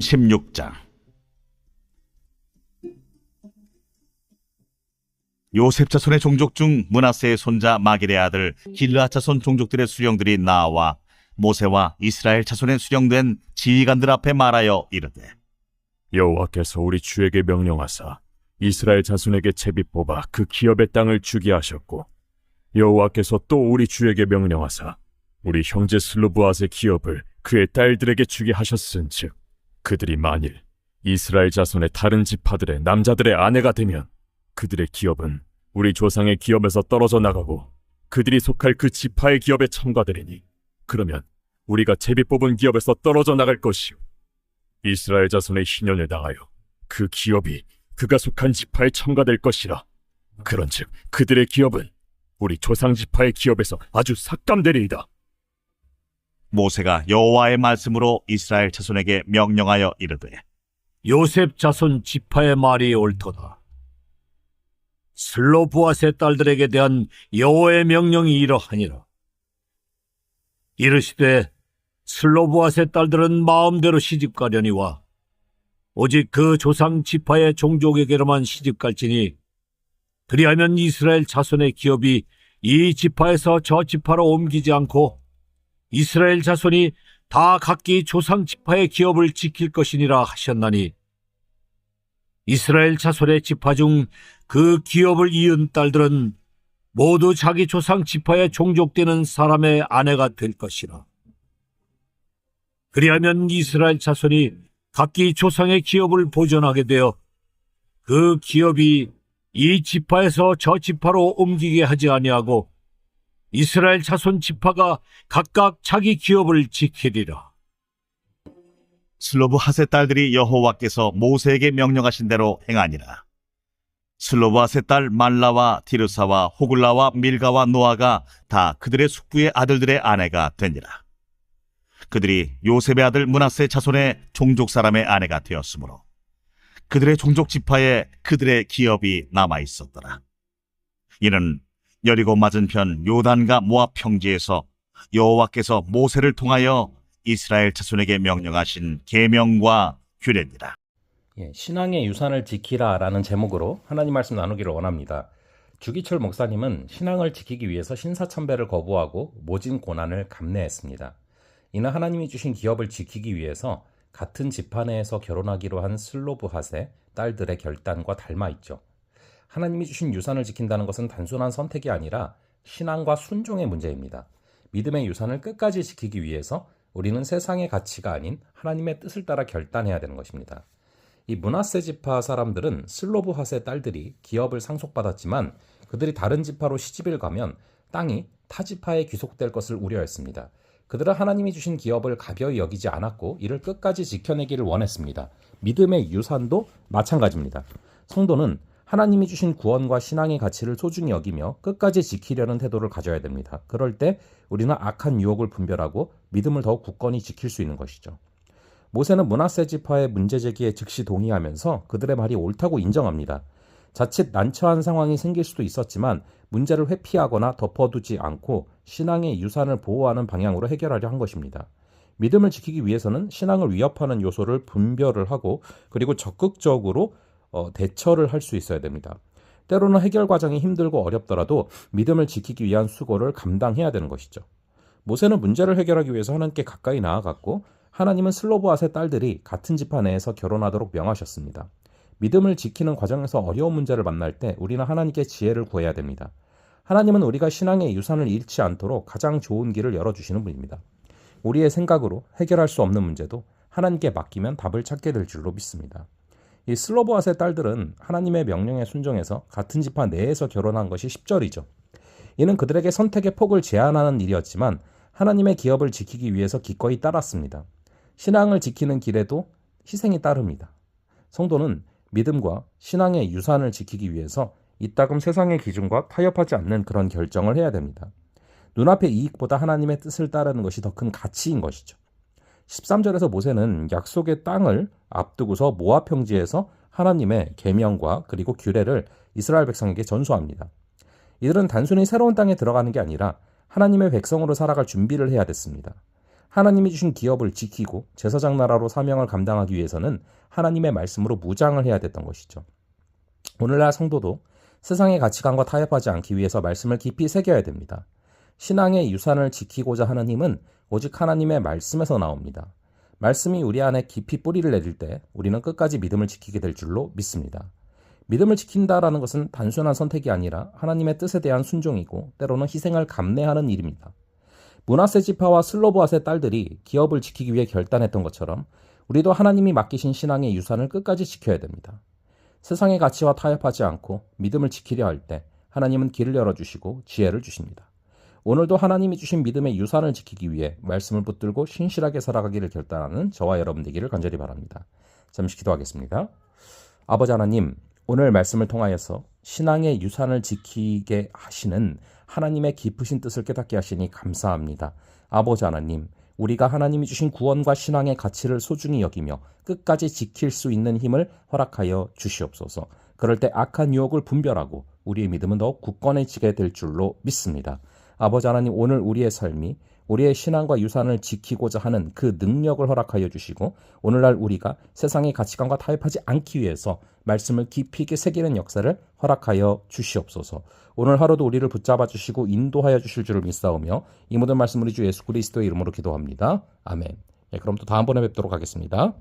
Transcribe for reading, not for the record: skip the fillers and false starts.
16장. 요셉 자손의 종족 중 므낫세의 손자 마길의 아들 길르앗 자손 종족들의 수령들이 나와 모세와 이스라엘 자손의 수령된 지휘관들 앞에 말하여 이르되, 여호와께서 우리 주에게 명령하사 이스라엘 자손에게 채비 뽑아 그 기업의 땅을 주게 하셨고, 여호와께서 또 우리 주에게 명령하사 우리 형제 슬로브앗의 기업을 그의 딸들에게 주게 하셨은즉, 그들이 만일 이스라엘 자손의 다른 지파들의 남자들의 아내가 되면 그들의 기업은 우리 조상의 기업에서 떨어져 나가고 그들이 속할 그 지파의 기업에 첨가되리니, 그러면 우리가 제비 뽑은 기업에서 떨어져 나갈 것이요, 이스라엘 자손의 희년을 당하여 그 기업이 그가 속한 지파에 첨가될 것이라. 그런즉 그들의 기업은 우리 조상 지파의 기업에서 아주 삭감되리이다. 모세가 여호와의 말씀으로 이스라엘 자손에게 명령하여 이르되, 요셉 자손 지파의 말이 옳도다. 슬로브앗의 딸들에게 대한 여호와의 명령이 이러하니라. 이르시되 슬로브앗의 딸들은 마음대로 시집가려니와 오직 그 조상 지파의 종족에게로만 시집갈지니, 그리하면 이스라엘 자손의 기업이 이 지파에서 저 지파로 옮기지 않고 이스라엘 자손이 다 각기 조상 지파의 기업을 지킬 것이니라 하셨나니, 이스라엘 자손의 지파 중 그 기업을 이은 딸들은 모두 자기 조상 지파에 종족되는 사람의 아내가 될 것이라. 그리하면 이스라엘 자손이 각기 조상의 기업을 보존하게 되어 그 기업이 이 지파에서 저 지파로 옮기게 하지 아니하고 이스라엘 자손 지파가 각각 자기 기업을 지키리라. 슬로브핫의 딸들이 여호와께서 모세에게 명령하신 대로 행하니라. 슬로브핫의 딸 말라와 디르사와 호글라와 밀가와 노아가 다 그들의 숙부의 아들들의 아내가 되니라. 그들이 요셉의 아들 므낫세 자손의 종족 사람의 아내가 되었으므로 그들의 종족 지파에 그들의 기업이 남아 있었더라. 이는 여리고 맞은편 요단과 모압 평지에서 여호와께서 모세를 통하여 이스라엘 자손에게 명령하신 계명과 규례니라. 신앙의 유산을 지키라라는 제목으로 하나님 말씀 나누기를 원합니다. 주기철 목사님은 신앙을 지키기 위해서 신사참배를 거부하고 모진 고난을 감내했습니다. 이는 하나님이 주신 기업을 지키기 위해서 같은 집안 내에서 결혼하기로 한 슬로브핫의 딸들의 결단과 닮아 있죠. 하나님이 주신 유산을 지킨다는 것은 단순한 선택이 아니라 신앙과 순종의 문제입니다. 믿음의 유산을 끝까지 지키기 위해서 우리는 세상의 가치가 아닌 하나님의 뜻을 따라 결단해야 되는 것입니다. 이 므낫세 지파 사람들은 슬로브핫의 딸들이 기업을 상속받았지만 그들이 다른 지파로 시집을 가면 땅이 타 지파에 귀속될 것을 우려했습니다. 그들은 하나님이 주신 기업을 가벼이 여기지 않았고 이를 끝까지 지켜내기를 원했습니다. 믿음의 유산도 마찬가지입니다. 성도는 하나님이 주신 구원과 신앙의 가치를 소중히 여기며 끝까지 지키려는 태도를 가져야 됩니다. 그럴 때 우리는 악한 유혹을 분별하고 믿음을 더욱 굳건히 지킬 수 있는 것이죠. 모세는 므낫세 지파의 문제 제기에 즉시 동의하면서 그들의 말이 옳다고 인정합니다. 자칫 난처한 상황이 생길 수도 있었지만 문제를 회피하거나 덮어두지 않고 신앙의 유산을 보호하는 방향으로 해결하려 한 것입니다. 믿음을 지키기 위해서는 신앙을 위협하는 요소를 분별을 하고 그리고 적극적으로 대처를 할 수 있어야 됩니다. 때로는 해결 과정이 힘들고 어렵더라도 믿음을 지키기 위한 수고를 감당해야 되는 것이죠. 모세는 문제를 해결하기 위해서 하나님께 가까이 나아갔고 하나님은 슬로브핫의 딸들이 같은 지파 내에서 결혼하도록 명하셨습니다. 믿음을 지키는 과정에서 어려운 문제를 만날 때 우리는 하나님께 지혜를 구해야 됩니다. 하나님은 우리가 신앙의 유산을 잃지 않도록 가장 좋은 길을 열어주시는 분입니다. 우리의 생각으로 해결할 수 없는 문제도 하나님께 맡기면 답을 찾게 될 줄로 믿습니다. 이 슬로브핫의 딸들은 하나님의 명령에 순종해서 같은 지파 내에서 결혼한 것이 10절이죠. 이는 그들에게 선택의 폭을 제한하는 일이었지만 하나님의 기업을 지키기 위해서 기꺼이 따랐습니다. 신앙을 지키는 길에도 희생이 따릅니다. 성도는 믿음과 신앙의 유산을 지키기 위해서 이따금 세상의 기준과 타협하지 않는 그런 결정을 해야 됩니다. 눈앞의 이익보다 하나님의 뜻을 따르는 것이 더 큰 가치인 것이죠. 13절에서 모세는 약속의 땅을 앞두고서 모압 평지에서 하나님의 계명과 그리고 규례를 이스라엘 백성에게 전수합니다. 이들은 단순히 새로운 땅에 들어가는 게 아니라 하나님의 백성으로 살아갈 준비를 해야 됐습니다. 하나님이 주신 기업을 지키고 제사장 나라로 사명을 감당하기 위해서는 하나님의 말씀으로 무장을 해야 됐던 것이죠. 오늘날 성도도 세상의 가치관과 타협하지 않기 위해서 말씀을 깊이 새겨야 됩니다. 신앙의 유산을 지키고자 하는 힘은 오직 하나님의 말씀에서 나옵니다. 말씀이 우리 안에 깊이 뿌리를 내릴 때 우리는 끝까지 믿음을 지키게 될 줄로 믿습니다. 믿음을 지킨다라는 것은 단순한 선택이 아니라 하나님의 뜻에 대한 순종이고 때로는 희생을 감내하는 일입니다. 므낫세 지파와 슬로보앗의 딸들이 기업을 지키기 위해 결단했던 것처럼 우리도 하나님이 맡기신 신앙의 유산을 끝까지 지켜야 됩니다. 세상의 가치와 타협하지 않고 믿음을 지키려 할 때 하나님은 길을 열어주시고 지혜를 주십니다. 오늘도 하나님이 주신 믿음의 유산을 지키기 위해 말씀을 붙들고 신실하게 살아가기를 결단하는 저와 여러분 되기를 간절히 바랍니다. 잠시 기도하겠습니다. 아버지 하나님, 오늘 말씀을 통하여서 신앙의 유산을 지키게 하시는 하나님의 깊으신 뜻을 깨닫게 하시니 감사합니다. 아버지 하나님, 우리가 하나님이 주신 구원과 신앙의 가치를 소중히 여기며 끝까지 지킬 수 있는 힘을 허락하여 주시옵소서. 그럴 때 악한 유혹을 분별하고 우리의 믿음은 더욱 굳건해지게 될 줄로 믿습니다. 아버지 하나님, 오늘 우리의 삶이 우리의 신앙과 유산을 지키고자 하는 그 능력을 허락하여 주시고 오늘날 우리가 세상의 가치관과 타협하지 않기 위해서 말씀을 깊이 있게 새기는 역사를 허락하여 주시옵소서. 오늘 하루도 우리를 붙잡아 주시고 인도하여 주실 줄을 믿사오며 이 모든 말씀 우리 주 예수 그리스도의 이름으로 기도합니다. 아멘. 그럼 또 다음번에 뵙도록 하겠습니다.